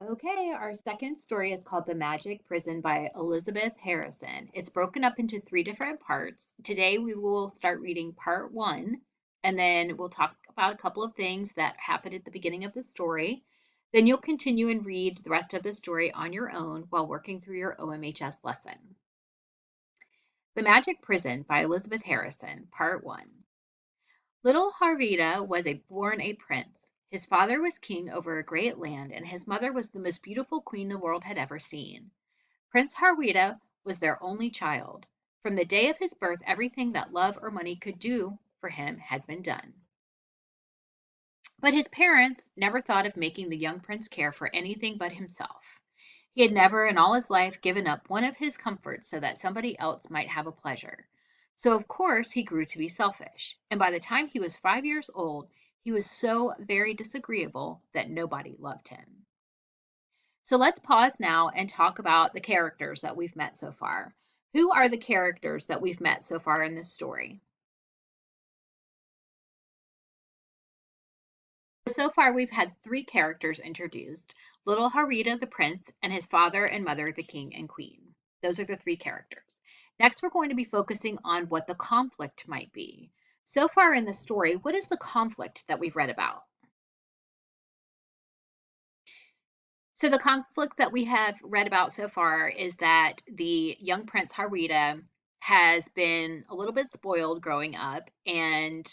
Okay, our second story is called The Magic Prison by Elizabeth Harrison. It's broken up into three different parts. Today we will start reading part one, and then we'll talk about a couple of things that happened at the beginning of the story. Then you'll continue and read the rest of the story on your own while working through your OMHS lesson. The Magic Prison by Elizabeth Harrison, Part 1. Little Harvita was born a prince. His father was king over a great land, and his mother was the most beautiful queen the world had ever seen. Prince Harwita was their only child. From the day of his birth, everything that love or money could do for him had been done. But his parents never thought of making the young prince care for anything but himself. He had never in all his life given up one of his comforts so that somebody else might have a pleasure. So, of course, he grew to be selfish. And by the time he was 5 years old, he was so very disagreeable that nobody loved him. So, let's pause now and talk about the characters that we've met so far. Who are the characters that we've met so far in this story? So far, we've had three characters introduced: little Harita, the prince, and his father and mother, the king and queen. Those are the three characters. Next, we're going to be focusing on what the conflict might be. So far in the story, what is the conflict that we've read about? So, the conflict that we have read about so far is that the young prince Harita has been a little bit spoiled growing up, and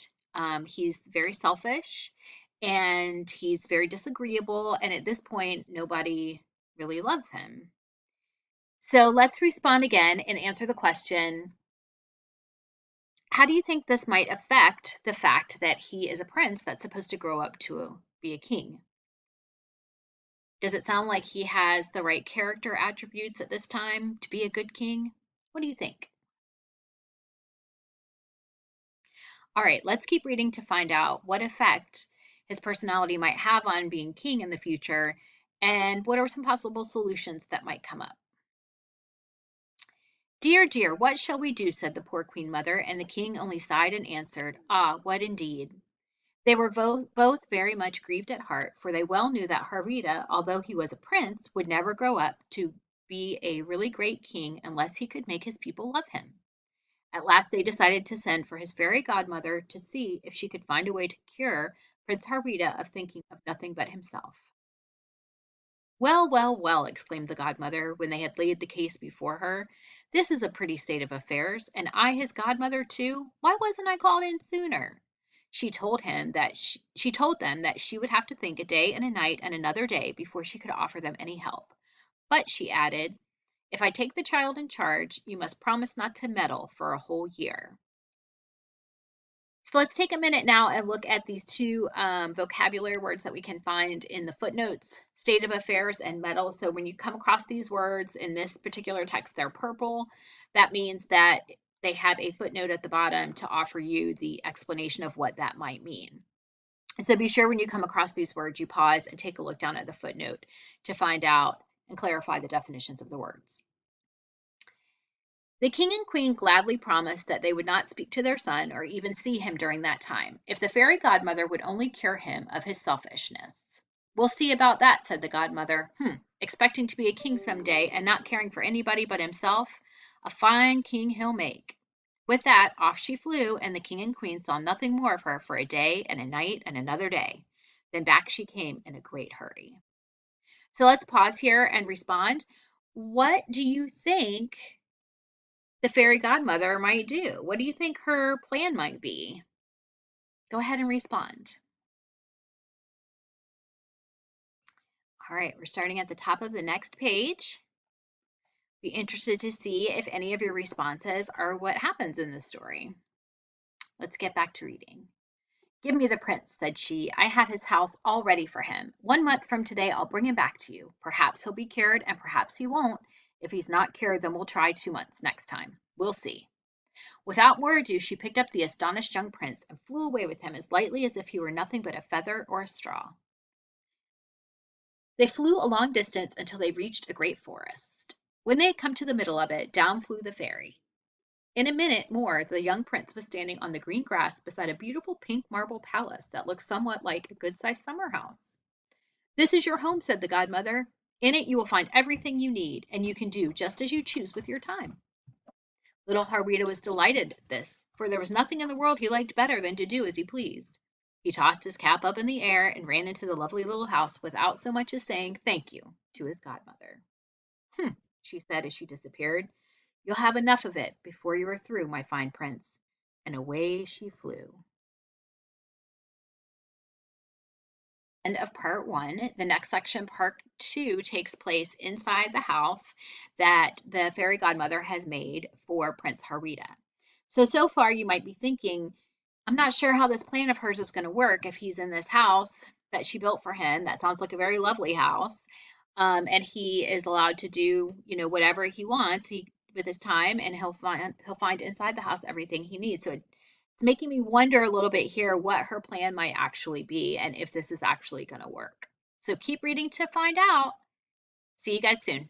he's very selfish and he's very disagreeable. And at this point, nobody really loves him. So, let's respond again and answer the question: how do you think this might affect the fact that he is a prince that's supposed to grow up to be a king? Does it sound like he has the right character attributes at this time to be a good king? What do you think? All right, let's keep reading to find out what effect his personality might have on being king in the future and what are some possible solutions that might come up. Dear, dear, what shall we do? Said the poor queen mother, and the king only sighed and answered, ah, what indeed? They were both very much grieved at heart, for they well knew that Harita, although he was a prince, would never grow up to be a really great king unless he could make his people love him. At last they decided to send for his fairy godmother to see if she could find a way to cure Prince Harita of thinking of nothing but himself. Well, well, well, exclaimed the godmother when they had laid the case before her. This is a pretty state of affairs, and I his godmother too. Why wasn't I called in sooner? She told them that she would have to think a day and a night and another day before she could offer them any help. But she added, if I take the child in charge, you must promise not to meddle for a whole year. So let's take a minute now and look at these two vocabulary words that we can find in the footnotes: state of affairs and metal. So when you come across these words in this particular text, they're purple. That means that they have a footnote at the bottom to offer you the explanation of what that might mean. So be sure when you come across these words, you pause and take a look down at the footnote to find out and clarify the definitions of the words. The king and queen gladly promised that they would not speak to their son or even see him during that time, if the fairy godmother would only cure him of his selfishness. We'll see about that, said the godmother. Expecting to be a king some day and not caring for anybody but himself. A fine king he'll make. With that, off she flew, and the king and queen saw nothing more of her for a day and a night and another day. Then back she came in a great hurry. So let's pause here and respond. What do you think the fairy godmother might do? What do you think her plan might be? Go ahead and respond. All right, we're starting at the top of the next page. Be interested to see if any of your responses are what happens in the story. Let's get back to reading. Give me the prince, said she. I have his house all ready for him. 1 month from today, I'll bring him back to you. Perhaps he'll be cured, and perhaps he won't. If he's not cured, then we'll try 2 months next time. We'll see. Without more ado, she picked up the astonished young prince and flew away with him as lightly as if he were nothing but a feather or a straw. They flew a long distance until they reached a great forest. When they had come to the middle of it, down flew the fairy. In a minute more, the young prince was standing on the green grass beside a beautiful pink marble palace that looked somewhat like a good-sized summer house. "This is your home," said the godmother. "In it you will find everything you need, and you can do just as you choose with your time." Little Harweda was delighted at this, for there was nothing in the world he liked better than to do as he pleased. He tossed his cap up in the air and ran into the lovely little house without so much as saying "thank you" to his godmother. "Hm," she said as she disappeared. "You'll have enough of it before you are through, my fine prince." And away she flew. End of part one. The next section, part two, takes place inside the house that the fairy godmother has made for Prince Harweda. So far you might be thinking, I'm not sure how this plan of hers is going to work if he's in this house that she built for him. That sounds like a very lovely house. And he is allowed to do, whatever he wants with his time, and he'll find inside the house everything he needs. So it's making me wonder a little bit here what her plan might actually be and if this is actually going to work. So keep reading to find out. See you guys soon.